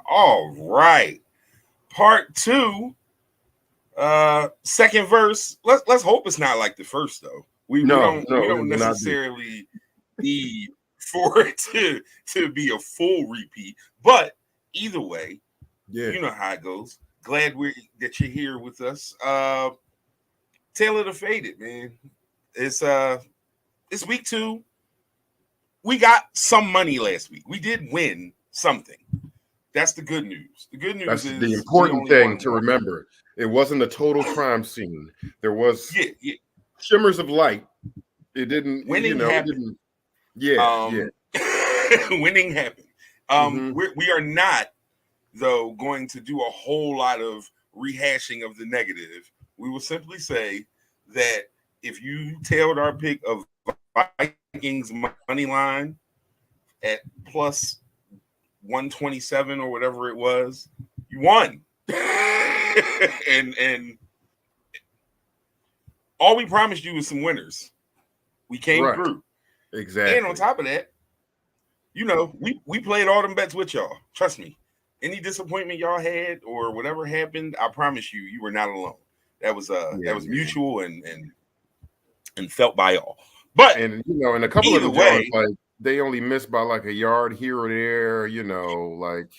All right. Part two. Second verse. Let's hope it's not like the first though. We No, don't we no, it don't will not be. necessarily need for it to be a full repeat. But either way, Yeah, you know how it goes. Glad that you're here with us. Taylor the Faded, man. It's week two. We got some money last week. We did win something. That's the good news. The good news that's the is we important only thing won to one. remember. It wasn't a total crime scene. There was Yeah, yeah. shimmers of light. It didn't, Winning it happened. didn't. Yeah, yeah. Winning happened. Hmm. We are not though going to do a whole lot of rehashing of the negative. We will simply say that if you tailed our pick of Vikings money line at plus 127 or whatever it was, you won. and all we promised you was some winners. We came Right. through. And on Exactly. top of that, we played all them bets with y'all. Trust me. Any disappointment y'all had or whatever happened, I promise you, you were not alone. Yeah, That was yeah. mutual and felt by all. But And and a couple of either them Johns, way, like they only missed by like a yard here or there. Like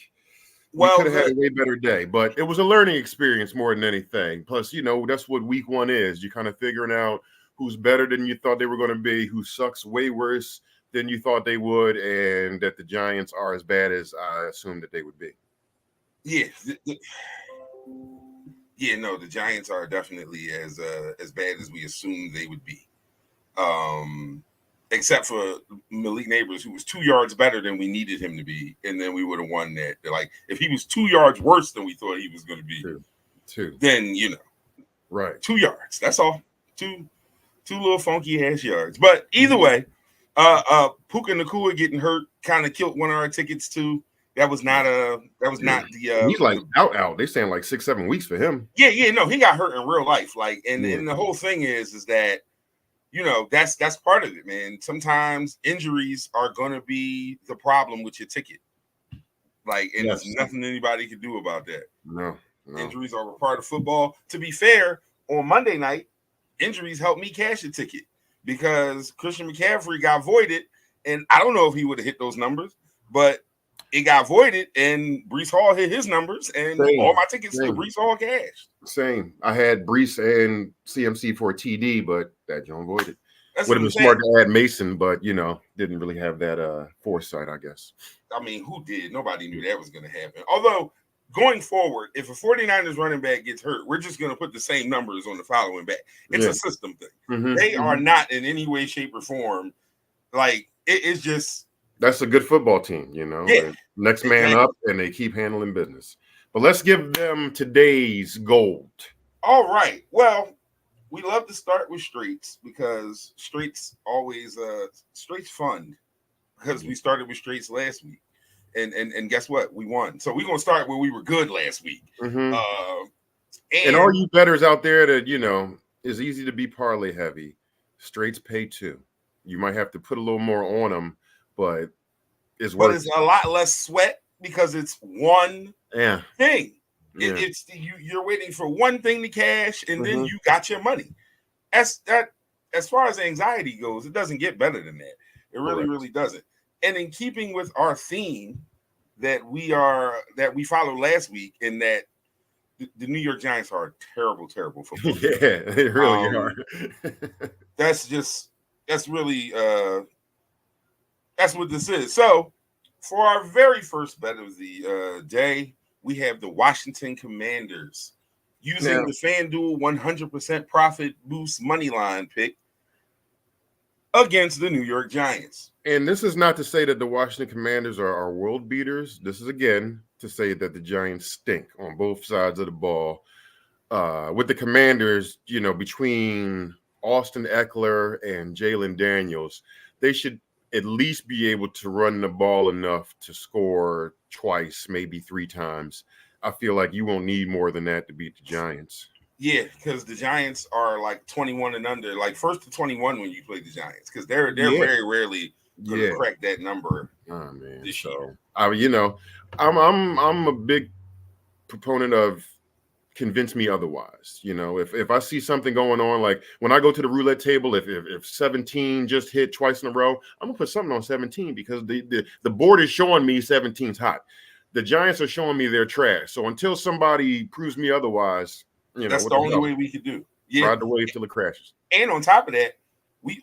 we well, could have had a way better day, but it was a learning experience more than anything. Plus, that's what week one is. You're kind of figuring out who's better than you thought they were going to be, who sucks way worse than you thought they would, and that the Giants are as bad as I assumed that they would be. yeah, yeah. No, the Giants are definitely as bad as we assumed they would be. Um, Except for Malik Neighbors, who was 2 yards better than we needed him to be, and then we would have won that. Like if he was 2 yards worse than we thought he was going to be, Two, two, then right? 2 yards. That's all. Two little funky ass yards. But either Mhm. way, Puka Nakua getting hurt kind of killed one of our tickets too. That was not Yeah. And the he's like out. They saying like 6, 7 weeks for him. yeah, no, he got hurt in real life. Like Yeah, and the whole thing is that that's part of it, man. Sometimes injuries are gonna be the problem with your ticket. Like, and there's yes, nothing anybody can do about that. no, no, Injuries are a part of football. To be fair, on Monday night, injuries helped me cash a ticket because Christian McCaffrey got voided, and I don't know if he would have hit those numbers, but it got voided, and Brees Hall hit his numbers, and all same, my tickets to same. Brees Hall cashed. Same. I had Brees and CMC for a TD, but that John voided. That's Would what have I'm been smart saying. to add Mason, but didn't really have that foresight, I guess. I mean, who did? Nobody knew that was going to happen. Although, going forward, if a 49ers running back gets hurt, we're just going to put the same numbers on the following back. It's Yeah. a system thing. They are Hmm. not in any way, shape, or form. Like, it's just, That's a good football team, yeah, next man exactly. up, and they keep handling business. But let's give them today's gold. All right. Well, we love to start with straights because straights fun because we started with straights last week. And guess what? We won. So we're gonna start where we were good last week. Hmm. Uh, And all and you bettors out there that is easy to be parlay heavy. Straights pay too. You might have to put a little more on them, but it's but worth it's it. a lot less sweat because it's one Yeah, thing. yeah. You're waiting for one thing to cash, and then Hmm. you got your money. That as far as anxiety goes, it doesn't get better than that. It really, Correct. really doesn't. And in keeping with our theme that we followed last week, in that the New York Giants are a terrible, terrible football team. Yeah, they really are. Um, that's just that's really that's what this is. So for our very first bet of the day, we have the Washington Commanders using Now, the FanDuel 100% profit boost money line pick against the New York Giants. and this is not to say that the Washington Commanders are world beaters. This is again to say that the Giants stink on both sides of the ball. With the Commanders, between Austin Eckler and Jalen Daniels, they should at least be able to run the ball enough to score twice, maybe three times. I feel like you won't need more than that to beat the Giants. Yeah, because the Giants are like 21 and under, like first to 21 when you play the Giants, because they're Yeah, very rarely could have cracked that number. Oh man. This So I'm a big proponent of convince me otherwise. If I see something going on, like when I go to the roulette table, if 17 just hit twice in a row, I'm gonna put something on 17 because the board is showing me 17's hot. The Giants are showing me they're trash. So until somebody proves me otherwise, that's the only way we could do. Yeah, ride the wave till it crashes. And on top of that, we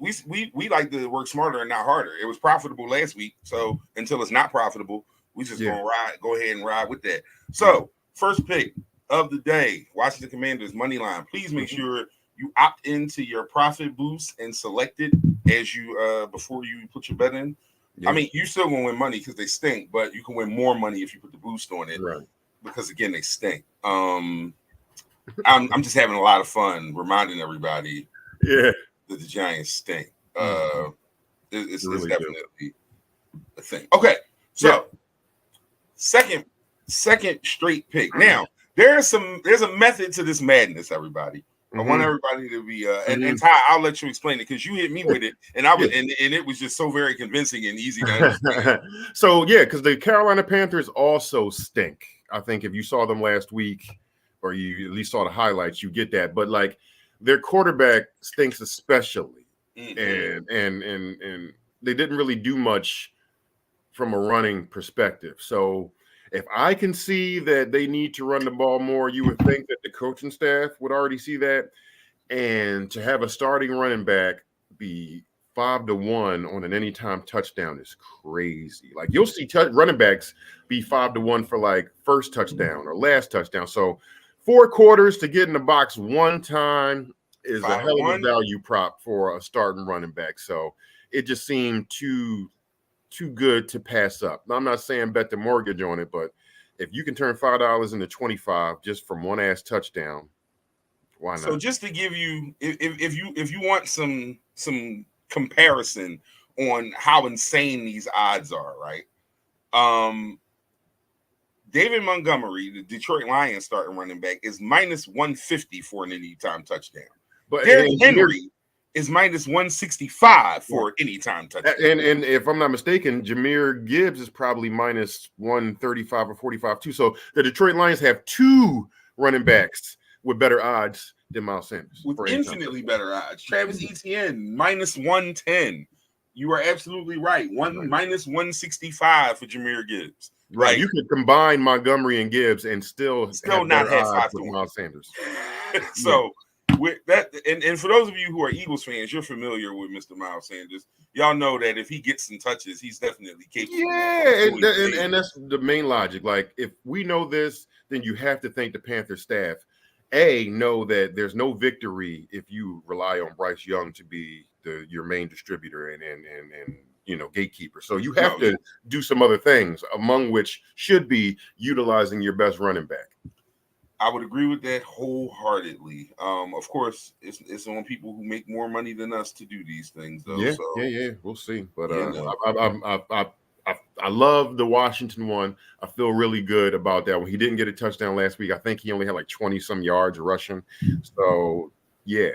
like to work smarter and not harder. It was profitable last week, so until it's not profitable, we just gonna go ahead and ride with that. So first pick of the day, Washington Commanders money line. Please make sure you opt into your profit boost and select it as you before you put your bet in. Yeah. I mean, you still gonna win money because they stink, but you can win more money if you put the boost on it, right? Because again, they stink. I'm just having a lot of fun reminding everybody, that the Giants stink. It's really definitely a thing. Okay, so second straight pick. Now there's a method to this madness, everybody. I want everybody to be and Ty, I'll let you explain it because you hit me with it, and I was and it was just so very convincing and easy to understand. So because the Carolina Panthers also stink. I think if you saw them last week, or you at least saw the highlights, you get that. But like their quarterback stinks especially, and they didn't really do much from a running perspective. So if I can see that they need to run the ball more, you would think that the coaching staff would already see that. And to have a starting running back be 5-1 on an anytime touchdown is crazy. Like you'll see running backs be 5-1 for like first touchdown or last touchdown. So 4 quarters to get in the box one time is a hell of a value prop for a starting running back. So it just seemed too good to pass up. Now, I'm not saying bet the mortgage on it, but if you can turn $5 into 25 just from one ass touchdown, why not? So just to give you, if you want some comparison on how insane these odds are, right? David Montgomery, the Detroit Lions starting running back, is minus 150 for an anytime touchdown. But Derrick Henry is minus 165 for anytime touchdown. And if I'm not mistaken, Jahmyr Gibbs is probably minus 135 or 45 too. So the Detroit Lions have 2 running backs with better odds than Miles Sanders. With infinitely better odds. Travis Etienne, minus 110. You are absolutely right. Minus 165 for Jahmyr Gibbs. Right. You could combine Montgomery and Gibbs and still not have 5 to Miles Sanders. So with that, and for those of you who are Eagles fans, you're familiar with Mr. Miles Sanders. Y'all know that if he gets some touches, he's definitely capable. Yeah, and that's the main logic. Like, if we know this, then you have to thank the Panther staff. Know that there's no victory if you rely on Bryce Young to be your main distributor and gatekeeper. So you have to do some other things, among which should be utilizing your best running back. I would agree with that wholeheartly. Of course, it's on people who make more money than us to do these things, though. Yeah, so. We'll see. But I love the Washington one. I feel really good about that one. He didn't get a touchdown last week. I think he only had like 20-some yards rushing. So, yeah.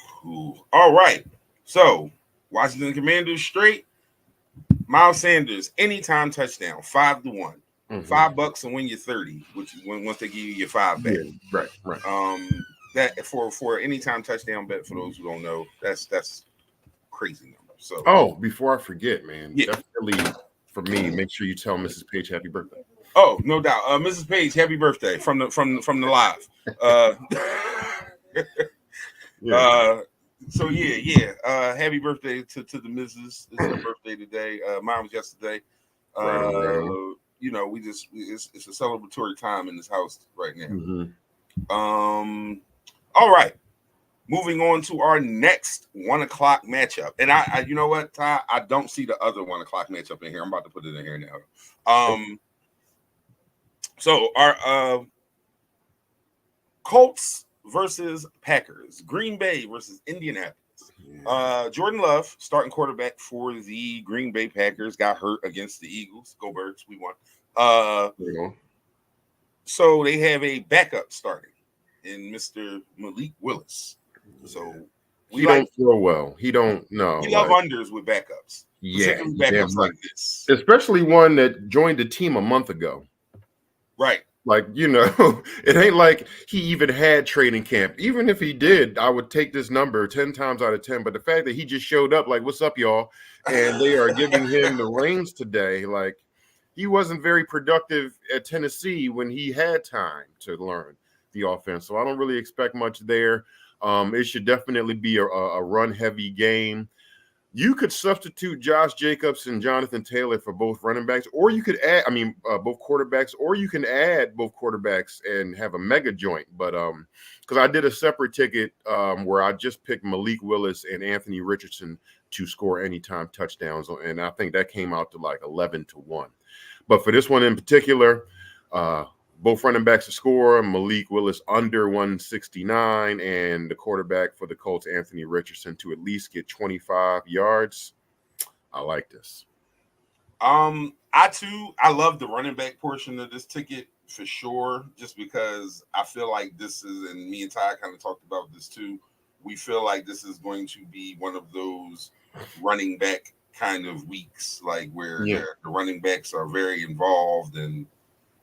Cool. All right. So, Washington Commanders straight. Miles Sanders, anytime touchdown, 5-1. $5 and win you 30, which once they give you your 5 back. Yeah, right. That for anytime touchdown bet, for those who don't know, that's crazy number. So before I forget, man, definitely for me, make sure you tell Mrs. Page happy birthday. Oh, no doubt. Mrs. Page, happy birthday from the live. So happy birthday to the missus. It's her birthday today. Mine was yesterday. Right. It's a celebratory time in this house right now. All right. Moving on to our next 1 o'clock matchup. And I you know what, Ty? I don't see the other 1 o'clock matchup in here. I'm about to put it in here now. So our Colts versus Packers, Green Bay versus Indianapolis. Jordan Love, starting quarterback for the Green Bay Packers, got hurt against the Eagles. Go Birds, we won. So they have a backup starting in Mr. Malik Willis. So he don't throw well. He don't know. We love unders with backups. Yeah, particularly you're damn backups right. like this. Especially one that joined the team a month ago. Right. Like, it ain't like he even had training camp. Even if he did, I would take this number 10 times out of 10. But the fact that he just showed up, like, what's up, y'all? And they are giving him the reins today. Like, he wasn't very productive at Tennessee when he had time to learn the offense. So I don't really expect much there. It should definitely be a run-heavy game. You could substitute Josh Jacobs and Jonathan Taylor for both running backs, or you could add, both quarterbacks, or you can add both quarterbacks and have a mega joint. But because I did a separate ticket where I just picked Malik Willis and Anthony Richardson to score anytime touchdowns, and I think that came out to like 11-1. But for this one in particular, both running backs to score, Malik Willis under 169, and the quarterback for the Colts, Anthony Richardson, to at least get 25 yards. I like this. I love the running back portion of this ticket for sure, just because I feel like this is, and me and Ty kind of talked about this too, we feel like this is going to be one of those running back kind of weeks, like where the running backs are very involved. And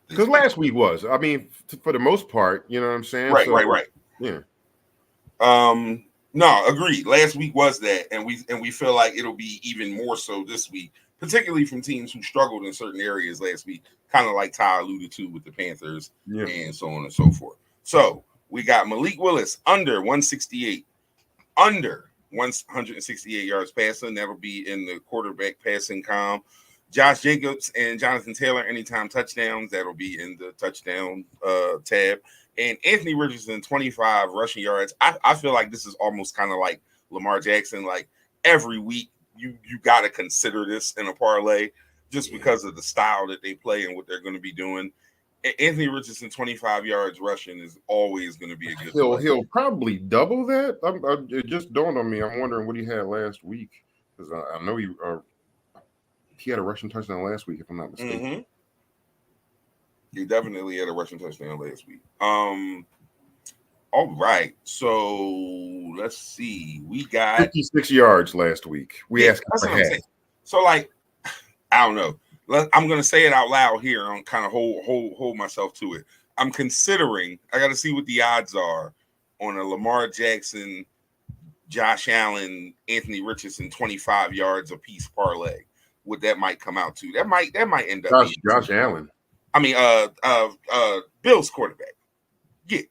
because last week was, for the most part, you know what I'm saying? Right. Yeah. No, agreed. Last week was that, and we feel like it'll be even more so this week, particularly from teams who struggled in certain areas last week, kind of like Ty alluded to with the Panthers and so on and so forth. So we got Malik Willis under 168, under 168 yards passing. That'll be in the quarterback passing column. Josh Jacobs and Jonathan Taylor anytime touchdowns. That'll be in the touchdown tab. And Anthony Richardson, 25 rushing yards. I feel like this is almost kind of like Lamar Jackson. Like every week, you got to consider this in a parlay just because of the style that they play and what they're going to be doing. Anthony Richardson, 25 yards rushing is always going to be a good play. He'll probably double that. It just dawned on me. I'm wondering what he had last week, because I know he had a rushing touchdown last week, if I'm not mistaken. Mm-hmm. He definitely had a rushing touchdown last week. All right. So let's see. We got 56 yards last week. We asked for half. So, like, I don't know. I'm gonna say it out loud here and kind of hold myself to it. I'm considering. I got to see what the odds are on a Lamar Jackson, Josh Allen, Anthony Richardson 25 yards a piece parlay. What that might come out to. That might end up being Josh Allen. I mean, Bills quarterback. Yeah.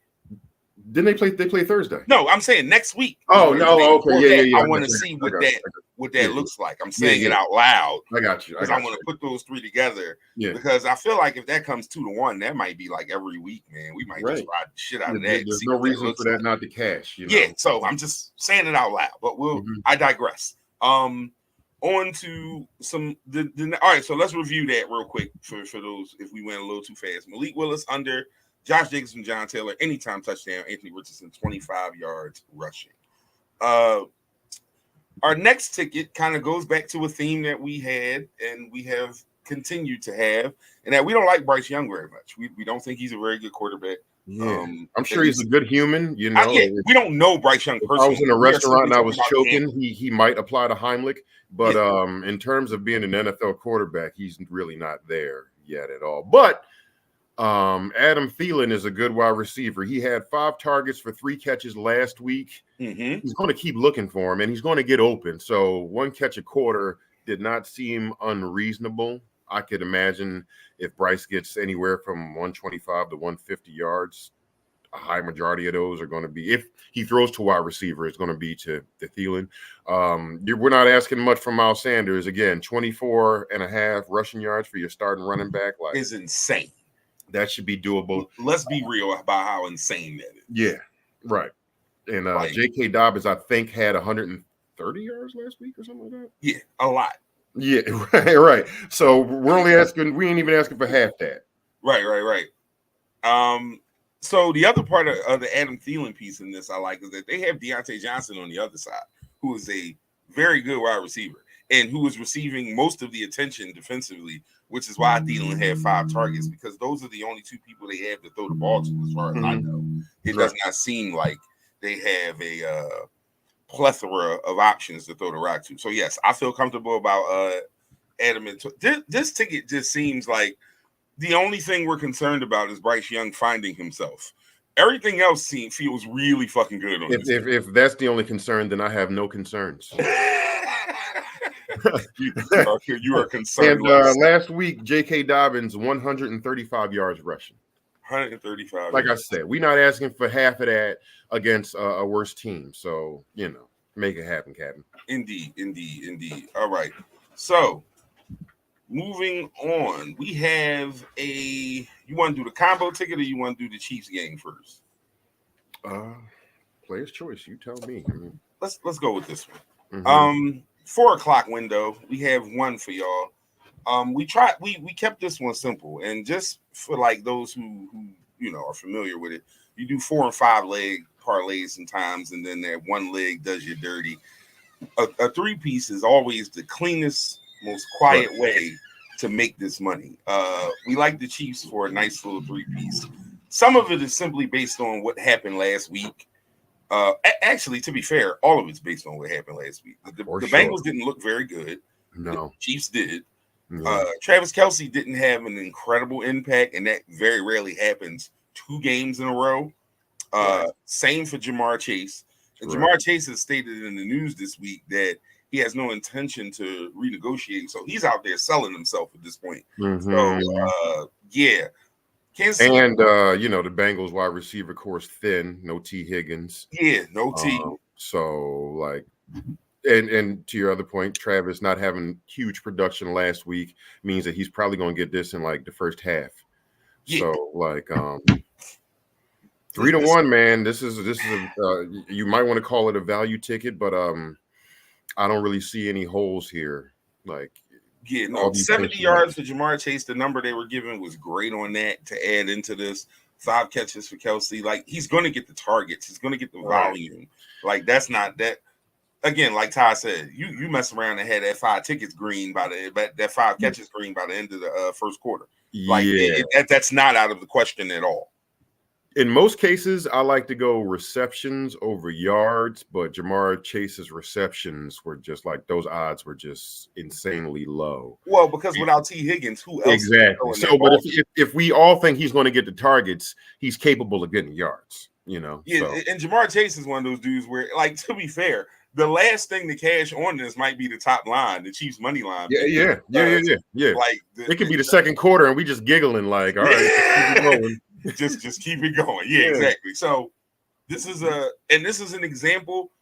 Didn't they play? They play Thursday. No, I'm saying next week. Oh no, okay, yeah. I want to see what that looks like. I'm saying it out loud. I got you. Because I want to put those three together. Yeah. Because I feel like if that comes 2-1, that might be like every week, man. We might just ride the shit out of that. There's no reason for that not to cash. Yeah. So I'm just saying it out loud. But I digress. On to some all right. So let's review that real quick for those if we went a little too fast. Malik Willis under. Josh Jacobs and John Taylor, anytime touchdown. Anthony Richardson, 25 yards rushing. Our next ticket kind of goes back to a theme that we had and we have continued to have, and that we don't like Bryce Young very much. We don't think he's a very good quarterback. Yeah. I'm sure he's a good human. You know, we don't know Bryce Young personally. If I was in a restaurant and I was choking, he might apply to Heimlich, but in terms of being an NFL quarterback, he's really not there yet at all. But Adam Thielen is a good wide receiver. He had 5 targets for 3 catches last week. Mm-hmm. He's going to keep looking for him, and he's going to get open. So 1 catch a quarter did not seem unreasonable. I could imagine if Bryce gets anywhere from 125 to 150 yards, a high majority of those are going to be, if he throws to wide receiver, it's going to be to Thielen. We're not asking much from Miles Sanders. Again, 24.5 rushing yards for your starting running back. Like, is insane. That should be doable. Let's be real about how insane that is. Yeah, right. And J.K. Dobbins, I think, had 130 yards last week or something like that. Yeah, a lot. Yeah, right. So we're only asking. We ain't even asking for half that. Right. So the other part of the Adam Thielen piece in this I like is that they have Deontay Johnson on the other side, who is a very good wide receiver and who is receiving most of the attention defensively, which is why Thielen had 5 targets, because those are the only 2 people they have to throw the ball to, as far as I know. It does not seem like they have a plethora of options to throw the rock to. So yes, I feel comfortable about Adam and this ticket just seems like the only thing we're concerned about is Bryce Young finding himself. Everything else feels really fucking good on this. If that's the only concern, then I have no concerns. you are concerned. And last week, J.K. Dobbins 135 yards rushing. 135. Like I said, we're not asking for half of that against a worse team. So, make it happen, Captain. Indeed. All right. So, moving on, we have you want to do the combo ticket or you want to do the Chiefs game first? Player's choice. You tell me. Let's go with this one. Mm-hmm. 4 o'clock window. We have one for y'all. We kept this one simple, and just for like those who are familiar with it, you do 4 and 5 leg parlays sometimes, and then that one leg does you dirty. A 3-piece is always the cleanest, most quiet way to make this money. We like the Chiefs for a nice little 3-piece. Some of it is simply based on what happened last week. Actually, to be fair, all of it's based on what happened last week. The Bengals didn't look very good. No. The Chiefs did. Travis Kelce didn't have an incredible impact, and that very rarely happens 2 games in a row. Same for Jamar Chase. And Jamar Chase has stated in the news this week that he has no intention to renegotiate. So he's out there selling himself at this point. Mm-hmm. So, yeah. And, the Bengals wide receiver course thin. No T. Higgins. Yeah, no T. So, and to your other point, Travis not having huge production last week means that he's probably going to get this in, the first half. Yeah. So, 3-1, man. This is you might want to call it a value ticket, but I don't really see any holes here. 70 yards for Jamar Chase. The number they were given was great on that to add into this. 5 catches for Kelce. He's going to get the targets. He's going to get the volume. That's not that. Again, like Ty said, you mess around and had that 5 tickets green that 5 catches green by the end of the first quarter. That's not out of the question at all. In most cases, I like to go receptions over yards, but Jamar Chase's receptions were just those odds were just insanely low. Well, because without T. Higgins, who else? Exactly. So, but if we all think he's going to get the targets, he's capable of getting yards. Yeah, so. And Jamar Chase is one of those dudes where, to be fair, the last thing to cash on this might be the top line, the Chiefs money line. Yeah. It could be the second quarter, and we just giggling all right. just keep it going. Yeah, exactly. So this is an example,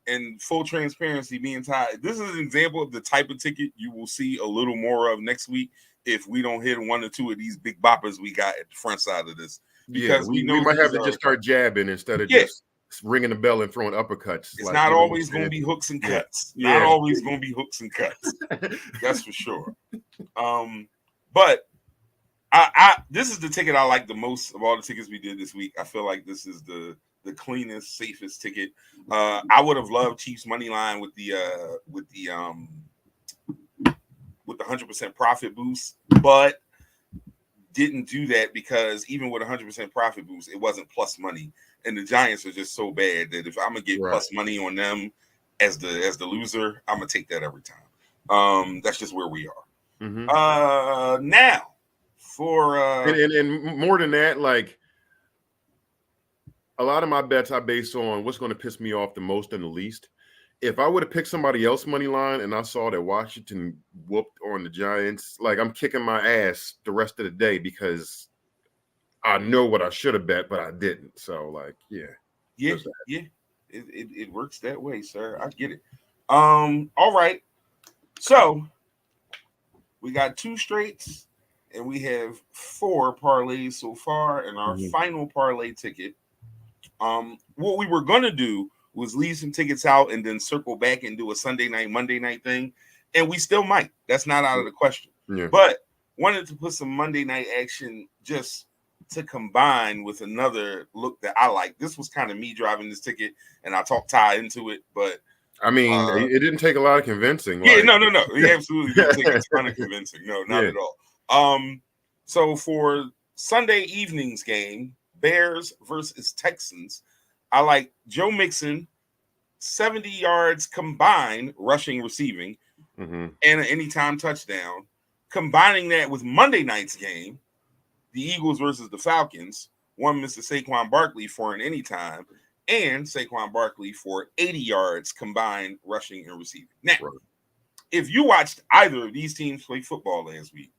and full transparency being tied. This is an example of the type of ticket you will see a little more of next week if we don't hit 1 or 2 of these big boppers we got at the front side of this. Because we might have to just start jabbing instead of just ringing the bell and throwing uppercuts. It's not always going to be hooks and cuts. Not always going to be hooks and cuts. That's for sure. But this is the ticket I like the most of all the tickets we did this week. I feel like this is the cleanest, safest ticket. I would have loved Chiefs money line with the 100% profit boost, but didn't do that because even with 100% profit boost, it wasn't plus money. And the Giants are just so bad that if I'm gonna get plus money on them as the loser, I'm gonna take that every time. That's just where we are. Mm-hmm. Now for and more than that, a lot of my bets I base on what's going to piss me off the most and the least. If I would have picked somebody else money line and I saw that Washington whooped on the Giants, I'm kicking my ass the rest of the day because I know what I should have bet, but I didn't. So it works that way, sir. I get it. All right. So we got 2 straights and we have 4 parlays so far, and our final parlay ticket. What we were gonna do was leave some tickets out and then circle back and do a Sunday night, Monday night thing. And we still might. That's not out of the question. Yeah. But wanted to put some Monday night action just to combine with another look that I like. This was kind of me driving this ticket, and I talked Ty into it. But I mean, it didn't take a lot of convincing. Yeah, no. He absolutely didn't take a ton of convincing. No, not at all. So for Sunday evening's game, Bears versus Texans, I like Joe Mixon 70 yards combined, rushing, receiving, Mhm. and an anytime touchdown. Combining that with Monday night's game, the Eagles versus the Falcons, one Mr. Saquon Barkley for an anytime, and Saquon Barkley for 80 yards combined, rushing and receiving. Now, Right. if you watched either of these teams play football last week,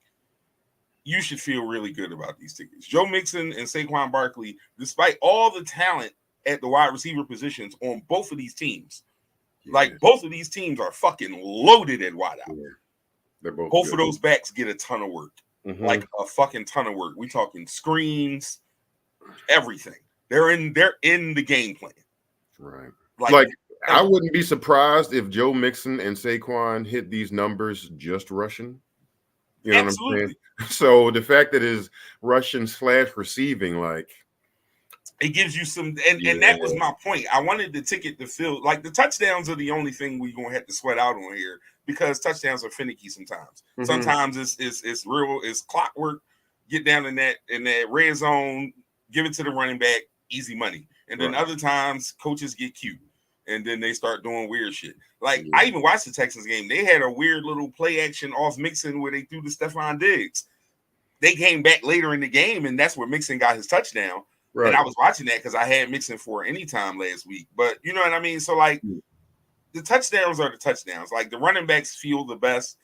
you should feel really good about these tickets. Joe Mixon and Saquon Barkley, despite all the talent at the wide receiver positions on both of these teams, like both of these teams are fucking loaded at wideout. Yeah. They're both Both good. of those backs get a ton of work, Mhm. like a fucking ton of work. We talking screens, everything. They're in the game plan. Right. Like Like I wouldn't be surprised if Joe Mixon and Saquon hit these numbers just rushing. You know absolutely. what I'm saying? So the fact that is rushing / receiving, like It gives you some, and that was my point. I wanted the ticket to feel like the touchdowns are the only thing we're gonna have to sweat out on here because touchdowns are finicky sometimes. Mhm. Sometimes it's real, it's clockwork. Get down in that red zone, give it to the running back, easy money. And then Right. other times coaches get cute and then they start doing weird shit. Like Yeah. I even watched the Texans game. They had a weird little play action off Mixon where they threw to Stephon Diggs. They came back later in the game, and that's where Mixon got his touchdown. Right. And I was watching that because I had Mixon for any time last week. But you know what I mean? So, like, the touchdowns are the touchdowns. Like, the running backs feel the best.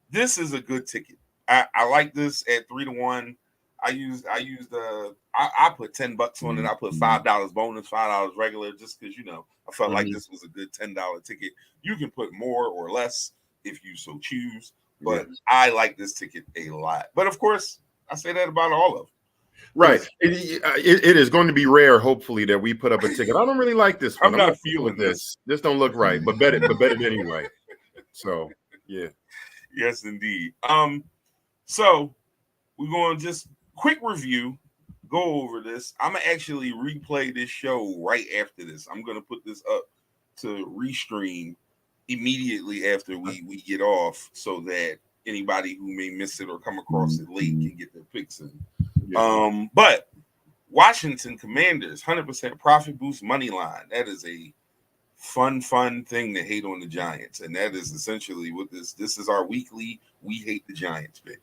This is a good ticket. I like this at 3-1. I put $10 on it. I put $5 bonus, $5 regular, just because I felt like this was a good $10 ticket. You can put more or less if you so choose, but I like this ticket a lot. But of course, I say that about all of them. Right. It is going to be rare, hopefully, that we put up a ticket. I don't really like this one. I'm not feeling this. This don't look right, but bet it anyway. So yeah. Yes, indeed. So we're going to just quick review, go over this. I'm gonna actually replay this show right after this. I'm gonna put this up to restream immediately after we get off, so that anybody who may miss it or come across it late can get their picks in. Yeah. But Washington Commanders 100% profit boost money line. That is a fun thing to hate on the Giants, and that is essentially what this is our weekly we hate the Giants pick.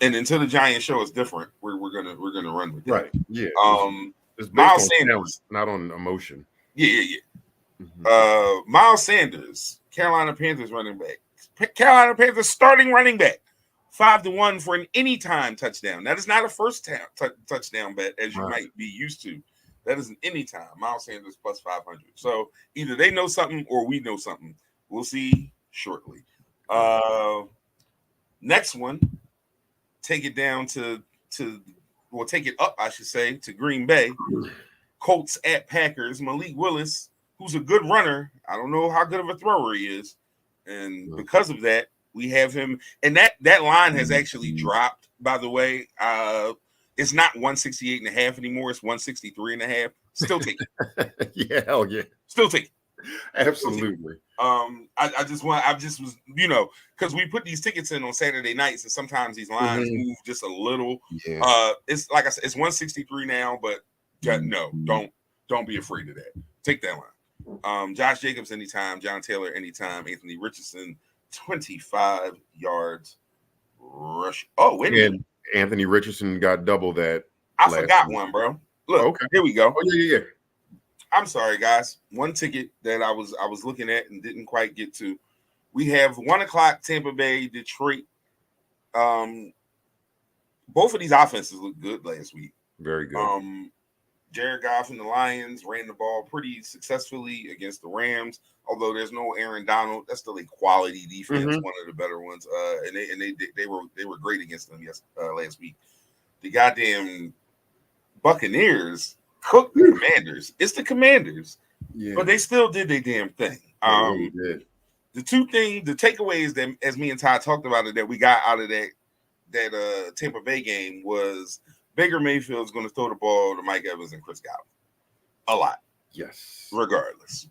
And until the Giants show is different, we're gonna run with that. Right. Yeah. It's based Miles on Sanders, talent, not on emotion. Yeah. Miles Sanders, Carolina Panthers running back. Carolina Panthers starting running back. 5-1 for an anytime touchdown. That is not a first touchdown bet as you might be used to. That is an anytime. Miles Sanders plus 500. So either they know something or we know something. We'll see shortly. Next one, take it down take it up, I should say, to Green Bay. Colts at Packers. Malik Willis, who's a good runner. I don't know how good of a thrower he is. And because of that, we have him. And that line has actually dropped, by the way. It's not 168.5 anymore. It's 163.5. Still take it. Yeah, hell yeah. Still take it. Absolutely. I just was, because we put these tickets in on Saturday nights, and sometimes these lines move just a little. Yeah. It's like I said, it's 163 now, but no, don't be afraid of that. Take that line. Josh Jacobs anytime, John Taylor anytime, Anthony Richardson 25 yards rush. Oh, wait a minute. Anthony Richardson got double that. I forgot one, bro. Look, okay. Here we go. Oh, yeah. I'm sorry, guys. One ticket that I was looking at and didn't quite get to. We have 1:00 Tampa Bay, Detroit. Both of these offenses looked good last week. Very good. Jared Goff and the Lions ran the ball pretty successfully against the Rams. Although there's no Aaron Donald, that's still a quality defense, one of the better ones. And they were great against them last week. The goddamn Buccaneers cooked the Commanders. It's the Commanders, but they still did their damn thing. Really did. The takeaways that, as me and Ty talked about it, that we got out of that Tampa Bay game was Baker Mayfield's going to throw the ball to Mike Evans and Chris Godwin a lot. Yes. Regardless.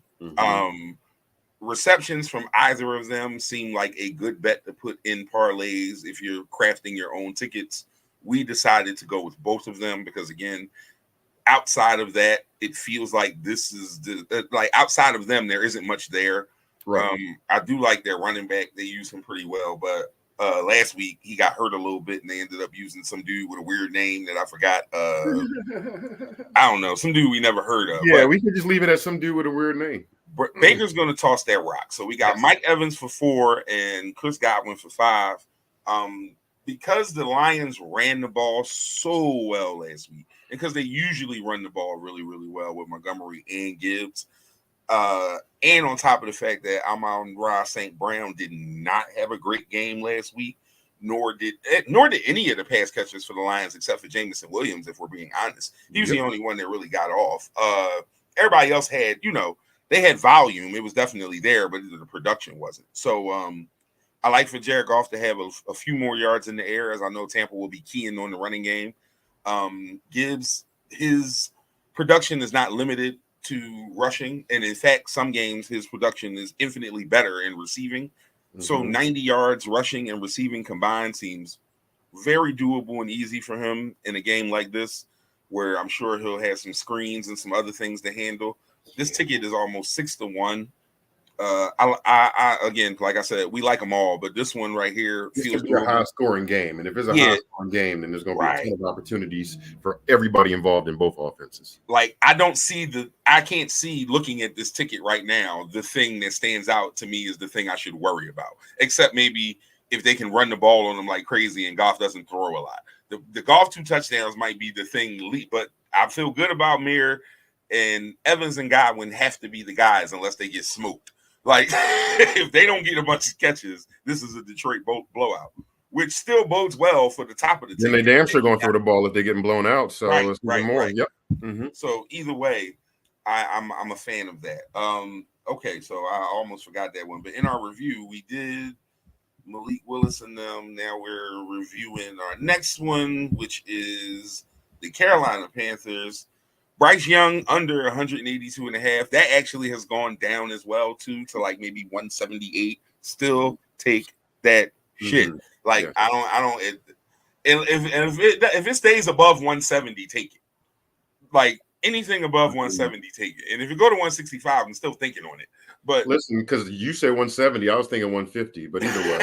Receptions from either of them seem like a good bet to put in parlays if you're crafting your own tickets. We decided to go with both of them because, again, outside of that, it feels like this is like outside of them, there isn't much there. Right. I do like their running back; they use him pretty well. But last week he got hurt a little bit, and they ended up using some dude with a weird name that I forgot. I don't know, some dude we never heard of. Yeah, we could just leave it as some dude with a weird name. Baker's going to toss that rock. So we got Mike Evans for 4 and Chris Godwin for 5. Because the Lions ran the ball so well last week, and because they usually run the ball really, really well with Montgomery and Gibbs, and on top of the fact that Amon-Ra St. Brown did not have a great game last week, nor did any of the pass catchers for the Lions except for Jameson Williams, if we're being honest. He was the only one that really got off. Everybody else had, they had volume. It was definitely there, but the production wasn't. So I like for Jared Goff to have a few more yards in the air, as I know Tampa will be keying on the running game. Gibbs, his production is not limited to rushing, and in fact, some games his production is infinitely better in receiving. Mm-hmm. So 90 yards rushing and receiving combined seems very doable and easy for him in a game like this, where I'm sure he'll have some screens and some other things to handle. This ticket is almost 6-1. I again, like I said, we like them all, but this one right here feels a high-scoring game, and if it's a high-scoring game, then there's going to be a ton of opportunities for everybody involved in both offenses. Like I can't see looking at this ticket right now. The thing that stands out to me is the thing I should worry about, except maybe if they can run the ball on them like crazy and Goff doesn't throw a lot. The Goff 2 touchdowns might be the thing, but I feel good about Mir, and Evans and Godwin have to be the guys unless they get smoked. Like, if they don't get a bunch of catches, this is a Detroit blowout, which still bodes well for the top of the team. And they damn sure going to throw the ball if they're getting blown out. So let's do more. Right. Yep. Mm-hmm. So either way, I'm a fan of that. Okay, so I almost forgot that one. But in our review, we did Malik Willis and them. Now we're reviewing our next one, which is the Carolina Panthers. Bryce Young under 182.5. That actually has gone down as well too, to like maybe 178. Still take that shit. Like I don't. If it stays above 170, take it. Like anything above 170, take it. And if you go to 165, I'm still thinking on it. But listen, because you say 170, I was thinking 150. But either way,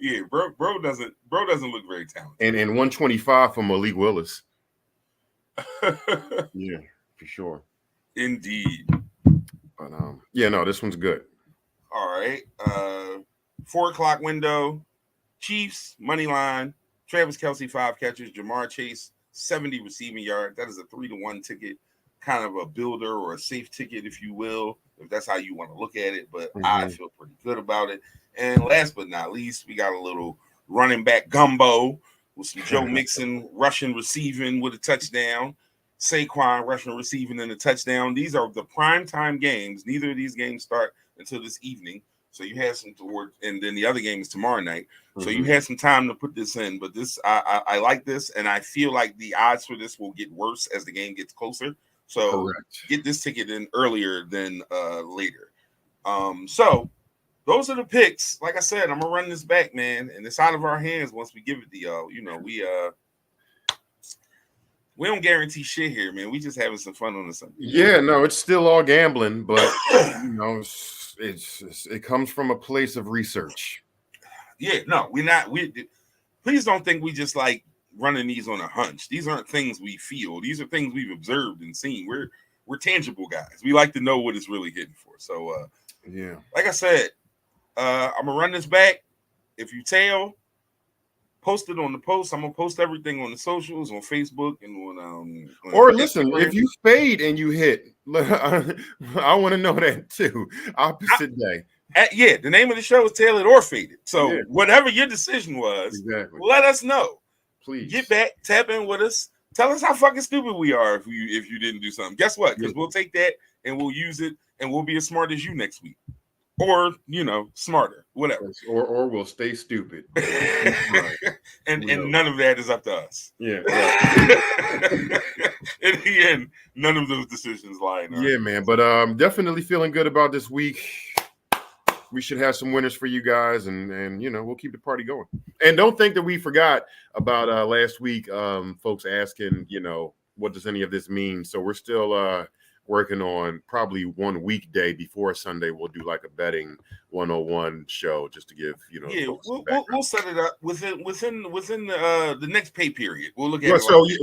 yeah, bro doesn't look very talented. And 125 for Malik Willis. Yeah, for sure. Indeed. But no, this one's good. All right. 4:00 window. Chiefs money line. Travis Kelce 5 catches. Jamar Chase 70 receiving yards. That is a 3-1 ticket, kind of a builder or a safe ticket, if you will, if that's how you want to look at it. But I feel pretty good about it. And last but not least, we got a little running back gumbo with some Joe Mixon rushing, receiving with a touchdown. Saquon rushing, receiving, and a touchdown. These are the primetime games. Neither of these games start until this evening. So you have some toward, and then the other game is tomorrow night. So you had some time to put this in. But this, I like this, and I feel like the odds for this will get worse as the game gets closer. So get this ticket in earlier than later. So those are the picks. Like I said, I'm gonna run this back, man, and it's out of our hands once we give it to y'all. We don't guarantee shit here, man. We just having some fun on the Sunday. Yeah, no, it's still all gambling, but it comes from a place of research. Yeah, no, we're not. Please don't think we just like running these on a hunch. These aren't things we feel. These are things we've observed and seen. We're tangible guys. We like to know what it's really hitting for. So yeah, like I said, I'm gonna run this back. If you tail, post it on the post. I'm gonna post everything on the socials, on Facebook, and on or listen, Instagram. If you fade and you hit, I want to know that too. Opposite day. Yeah, the name of the show is Tail It or Faded. So whatever your decision was, let us know. Please get back, tap in with us. Tell us how fucking stupid we are if you didn't do something. Guess what? Because we'll take that and we'll use it, and we'll be as smart as you next week. Or, smarter, whatever. Or we'll stay stupid. and none of that is up to us. Yeah. In the end, none of those decisions lie in our hands. Man. But definitely feeling good about this week. We should have some winners for you guys, and we'll keep the party going. And don't think that we forgot about last week, folks asking, what does any of this mean? So we're still working on probably one weekday before Sunday. We'll do like a betting 101 show just to give Yeah, folks some we'll set it up within the next pay period. We'll look at well, it. so we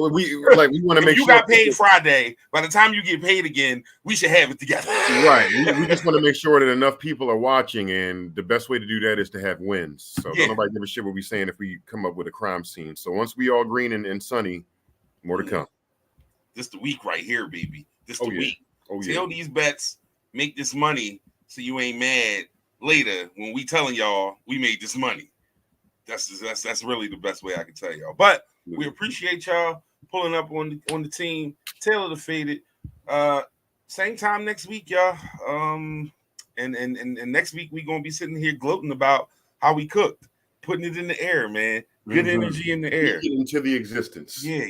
want to if make you sure got paid Friday, by the time you get paid again, we should have it together. right. We just want to make sure that enough people are watching, and the best way to do that is to have wins. So Yeah. don't nobody give a shit what we saying if we come up with a crime scene. So once we all green and sunny, more to come. This the week right here, baby. This the Oh, yeah. week. Oh Tell these bets, make this money, so you ain't mad later when we telling y'all we made this money. That's really the best way I can tell y'all. But we appreciate y'all pulling up on the team. Taylor the Faded. Same time next week, y'all. And next week we gonna be sitting here gloating about how we cooked, putting it in the air, man. Good energy in the air. Into the existence. Yeah.